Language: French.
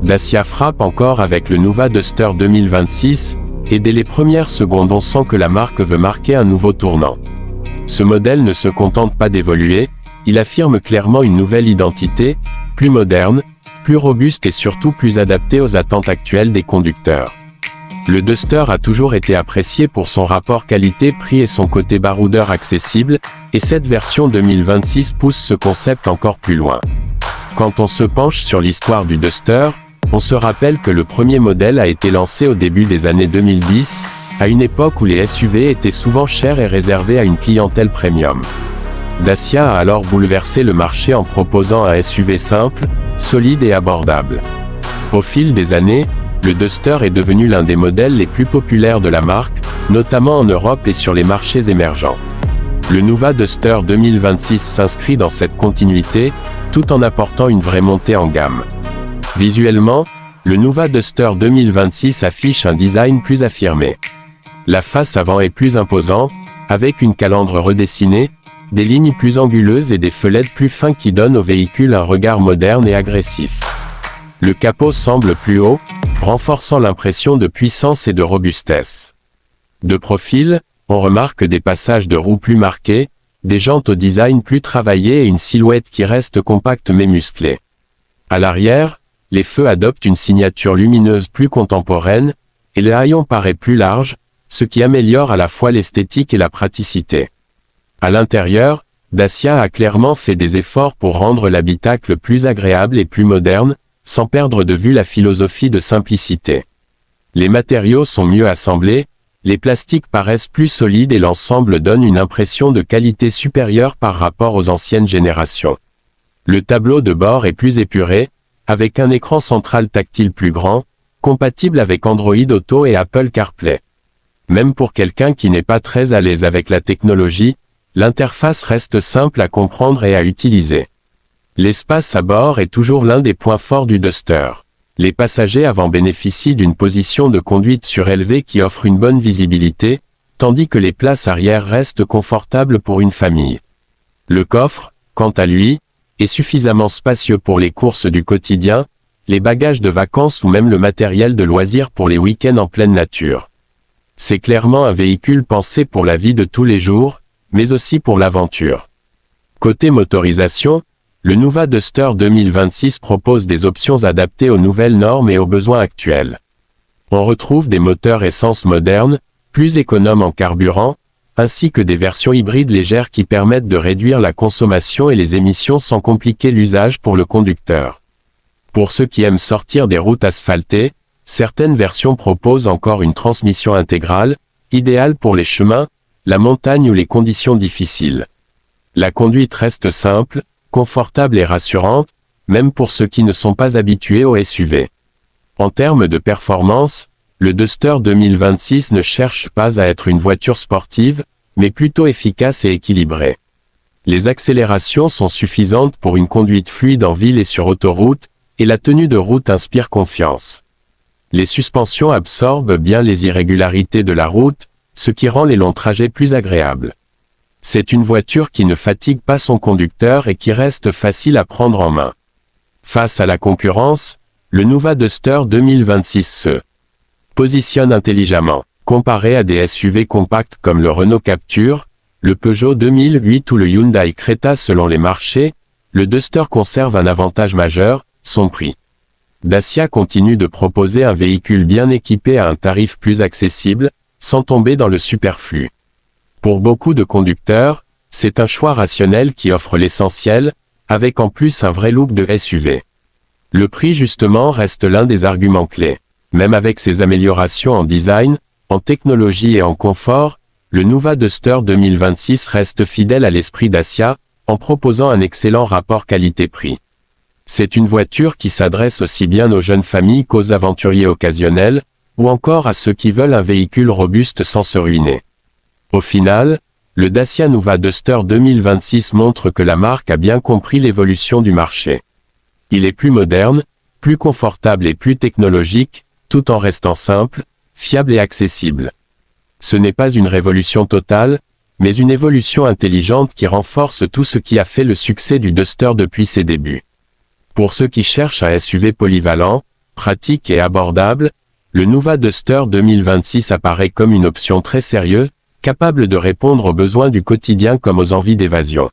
Dacia frappe encore avec le Nuva Duster 2026, et dès les premières secondes on sent que la marque veut marquer un nouveau tournant. Ce modèle ne se contente pas d'évoluer, il affirme clairement une nouvelle identité, plus moderne, plus robuste et surtout plus adaptée aux attentes actuelles des conducteurs. Le Duster a toujours été apprécié pour son rapport qualité-prix et son côté baroudeur accessible, et cette version 2026 pousse ce concept encore plus loin. Quand on se penche sur l'histoire du Duster, on se rappelle que le premier modèle a été lancé au début des années 2010, à une époque où les SUV étaient souvent chers et réservés à une clientèle premium. Dacia a alors bouleversé le marché en proposant un SUV simple, solide et abordable. Au fil des années, le Duster est devenu l'un des modèles les plus populaires de la marque, notamment en Europe et sur les marchés émergents. Le Nuva Duster 2026 s'inscrit dans cette continuité, tout en apportant une vraie montée en gamme. Visuellement, le Nuva Duster 2026 affiche un design plus affirmé. La face avant est plus imposante, avec une calandre redessinée, des lignes plus anguleuses et des fenêtres plus fins qui donnent au véhicule un regard moderne et agressif. Le capot semble plus haut, renforçant l'impression de puissance et de robustesse. De profil, on remarque des passages de roues plus marqués, des jantes au design plus travaillé et une silhouette qui reste compacte mais musclée. À l'arrière, les feux adoptent une signature lumineuse plus contemporaine, et le haillon paraît plus large, ce qui améliore à la fois l'esthétique et la praticité. À l'intérieur, Dacia a clairement fait des efforts pour rendre l'habitacle plus agréable et plus moderne, sans perdre de vue la philosophie de simplicité. Les matériaux sont mieux assemblés, les plastiques paraissent plus solides et l'ensemble donne une impression de qualité supérieure par rapport aux anciennes générations. Le tableau de bord est plus épuré, avec un écran central tactile plus grand, compatible avec Android Auto et Apple CarPlay. Même pour quelqu'un qui n'est pas très à l'aise avec la technologie, l'interface reste simple à comprendre et à utiliser. L'espace à bord est toujours l'un des points forts du Duster. Les passagers avant bénéficient d'une position de conduite surélevée qui offre une bonne visibilité, tandis que les places arrière restent confortables pour une famille. Le coffre, quant à lui, est suffisamment spacieux pour les courses du quotidien, les bagages de vacances ou même le matériel de loisirs pour les week-ends en pleine nature. C'est clairement un véhicule pensé pour la vie de tous les jours, mais aussi pour l'aventure. Côté motorisation, le Nuva Duster 2026 propose des options adaptées aux nouvelles normes et aux besoins actuels. On retrouve des moteurs essence modernes, plus économes en carburant, ainsi que des versions hybrides légères qui permettent de réduire la consommation et les émissions sans compliquer l'usage pour le conducteur. Pour ceux qui aiment sortir des routes asphaltées, certaines versions proposent encore une transmission intégrale, idéale pour les chemins, la montagne ou les conditions difficiles. La conduite reste simple, confortable et rassurante, même pour ceux qui ne sont pas habitués au SUV. En termes de performance, le Duster 2026 ne cherche pas à être une voiture sportive, mais plutôt efficace et équilibrée. Les accélérations sont suffisantes pour une conduite fluide en ville et sur autoroute, et la tenue de route inspire confiance. Les suspensions absorbent bien les irrégularités de la route, ce qui rend les longs trajets plus agréables. C'est une voiture qui ne fatigue pas son conducteur et qui reste facile à prendre en main. Face à la concurrence, le Nuva Duster 2026 se positionne intelligemment. Comparé à des SUV compacts comme le Renault Captur, le Peugeot 2008 ou le Hyundai Creta selon les marchés, le Duster conserve un avantage majeur, son prix. Dacia continue de proposer un véhicule bien équipé à un tarif plus accessible, sans tomber dans le superflu. Pour beaucoup de conducteurs, c'est un choix rationnel qui offre l'essentiel, avec en plus un vrai look de SUV. Le prix justement reste l'un des arguments clés. Même avec ses améliorations en design, en technologie et en confort, le Nuva Duster 2026 reste fidèle à l'esprit Dacia, en proposant un excellent rapport qualité-prix. C'est une voiture qui s'adresse aussi bien aux jeunes familles qu'aux aventuriers occasionnels, ou encore à ceux qui veulent un véhicule robuste sans se ruiner. Au final, le Dacia Nuva Duster 2026 montre que la marque a bien compris l'évolution du marché. Il est plus moderne, plus confortable et plus technologique, tout en restant simple, fiable et accessible. Ce n'est pas une révolution totale, mais une évolution intelligente qui renforce tout ce qui a fait le succès du Duster depuis ses débuts. Pour ceux qui cherchent un SUV polyvalent, Pratique et abordable, le Nuva Duster 2026 apparaît comme une option très sérieuse, capable de répondre aux besoins du quotidien comme aux envies d'évasion.